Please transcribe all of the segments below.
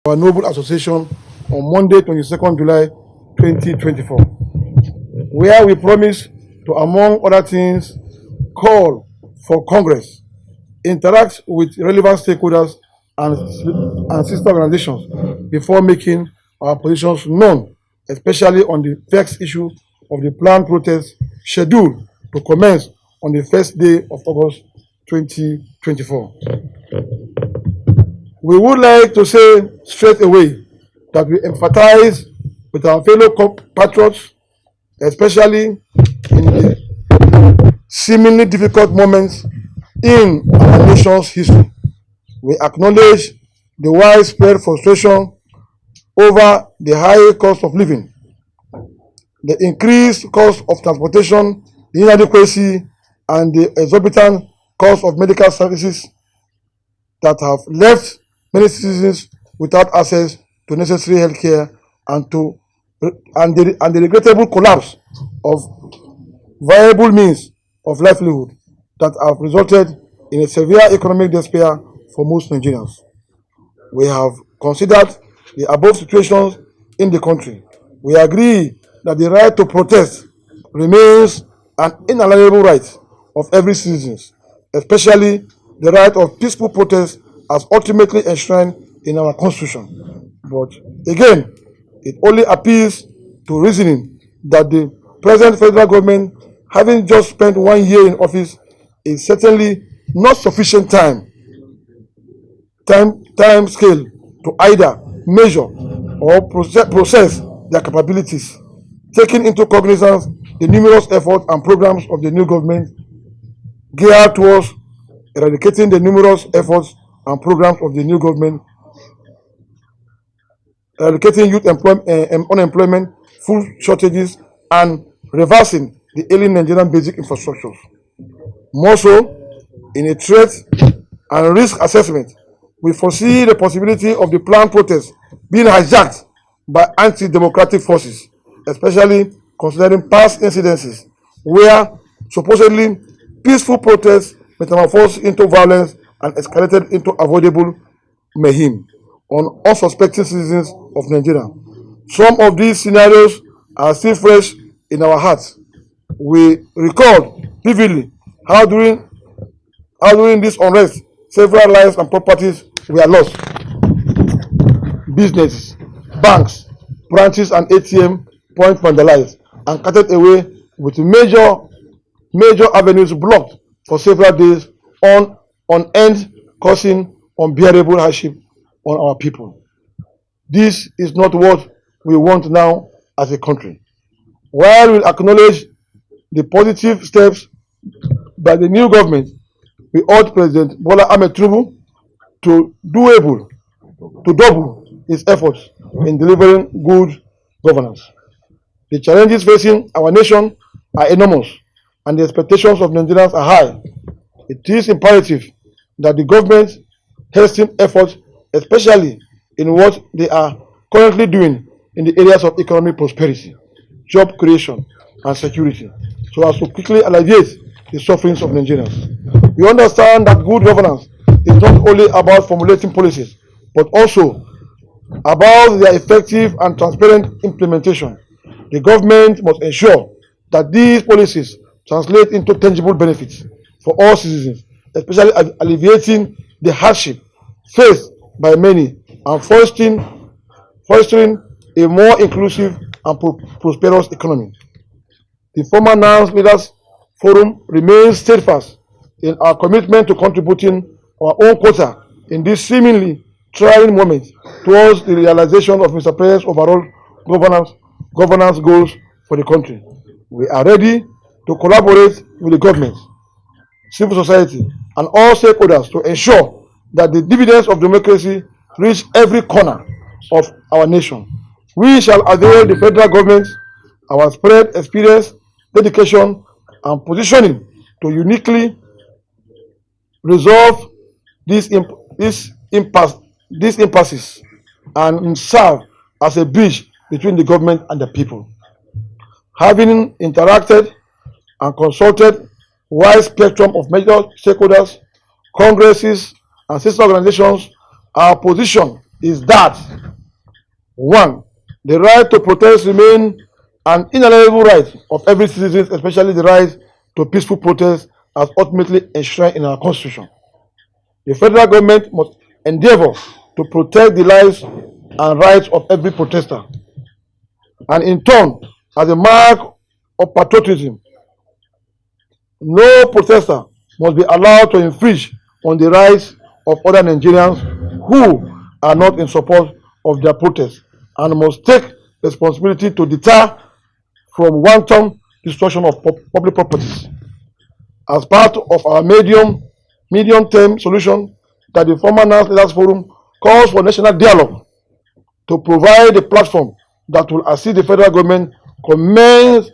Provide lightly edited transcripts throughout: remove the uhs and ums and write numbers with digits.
our Noble Association on Monday, 22nd July 2024, where we promise to, among other things, call for Congress, interact with relevant stakeholders and sister organizations before making our positions known, especially on the vexed issue of the planned protest scheduled to commence on the first day of August 2024. We would like to say straight away that we empathize with our fellow compatriots, especially in the seemingly difficult moments in our nation's history. We acknowledge the widespread frustration over the high cost of living, the increased cost of transportation, the inadequacy, and the exorbitant cost of medical services that have left many citizens without access to necessary health care and the regrettable collapse of viable means of livelihood that have resulted in a severe economic despair for most Nigerians. We have considered the above situations in the country. We agree that the right to protest remains an inalienable right of every citizen, especially the right of peaceful protest as ultimately enshrined in our Constitution. But again, it only appeals to reasoning that the present federal government, having just spent 1 year in office, is certainly not sufficient time scale to either measure or process their capabilities, taking into cognizance the numerous efforts and programs of the new government geared towards eradicating the numerous efforts and programs of the new government, eradicating youth unemployment, food shortages, and reversing the ailing Nigerian basic infrastructures. More so, in a threat and risk assessment, we foresee the possibility of the planned protest being hijacked by anti-democratic forces, especially considering past incidences where supposedly peaceful protests metamorphosed into violence and escalated into avoidable mayhem on unsuspecting citizens of Nigeria. Some of these scenarios are still fresh in our hearts. We recall vividly how during this unrest, several lives and properties were lost. Businesses, banks, branches, and ATM points vandalized and carted away, with major avenues blocked for several days on end, causing unbearable hardship on our people. This is not what we want now as a country. While we acknowledge the positive steps by the new government, we urge President Bola Ahmed Tinubu to double his efforts in delivering good governance. The challenges facing our nation are enormous, and the expectations of Nigerians are high. It is imperative that the government hasten efforts, especially in what they are currently doing in the areas of economic prosperity, job creation, and security, so as to quickly alleviate the sufferings of Nigerians. We understand that good governance is not only about formulating policies, but also about their effective and transparent implementation. The government must ensure that these policies translate into tangible benefits for all citizens, especially alleviating the hardship faced by many and fostering a more inclusive and prosperous economy. The former NANS Leaders Forum remains steadfast in our commitment to contributing our own quota in this seemingly trying moment towards the realization of Mr. President's overall governance goals for the country. We are ready to collaborate with the government, civil society, and all stakeholders to ensure that the dividends of democracy reach every corner of our nation. We shall avail the federal government our spread experience, dedication, and positioning to uniquely resolve this impasses and serve as a bridge between the government and the people. Having interacted and consulted wide spectrum of major stakeholders, congresses, and sister organizations, our position is that one, the right to protest remains an inalienable right of every citizen, especially the right to peaceful protest as ultimately enshrined in our constitution. The federal government must endeavor to protect the lives and rights of every protester. And in turn, as a mark of patriotism, no protester must be allowed to infringe on the rights of other Nigerians who are not in support of their protest and must take responsibility to deter from wanton destruction of public properties. As part of our medium-term solution that the former NANS Leaders Forum calls for national dialogue to provide a platform that will assist the federal government connect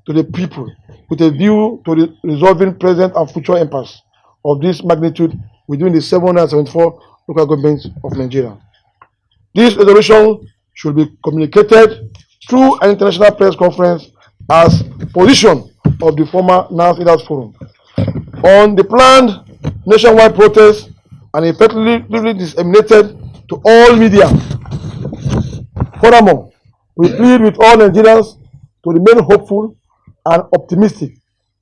to the people with a view to resolving present and future impacts of this magnitude within the 774 local governments of Nigeria. This resolution should be communicated through an international press conference as position of the former NANS Leaders Forum on the planned nationwide protest and effectively disseminated to all media. Furthermore, we plead with all Nigerians to remain hopeful and optimistic.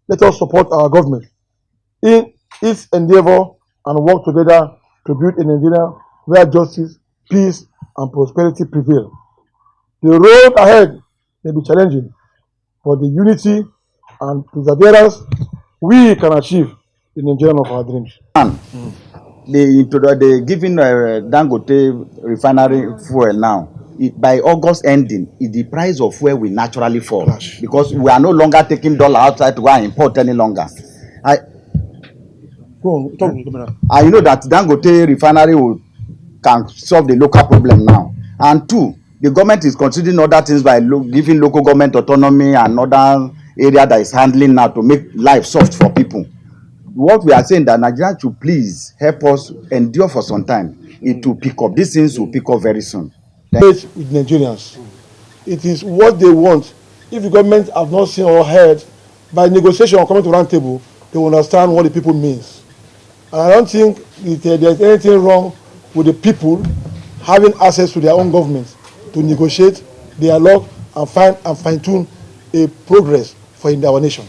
Let us support our government in its endeavor and work together to build a Nigeria where justice, peace, and prosperity prevail. The road ahead may be challenging, but the unity and perseverance we can achieve the Nigerian of our dreams. They giving Dangote refinery fuel now. By August ending, the price of fuel will naturally fall because we are no longer taking dollar outside to go and import any longer. I know that Dangote refinery can solve the local problem now. And two, the government is considering other things by giving local government autonomy and other area that is handling now to make life soft for people. What we are saying that Nigeria should please help us endure for some time. It will pick up. These things will pick up very soon. With Nigerians, it is what they want. If the government have not seen or heard, by negotiation or coming to round table, they will understand what the people means. And I don't think there is anything wrong with the people having access to their own government to negotiate, dialogue, and fine-tune a progress for our nation.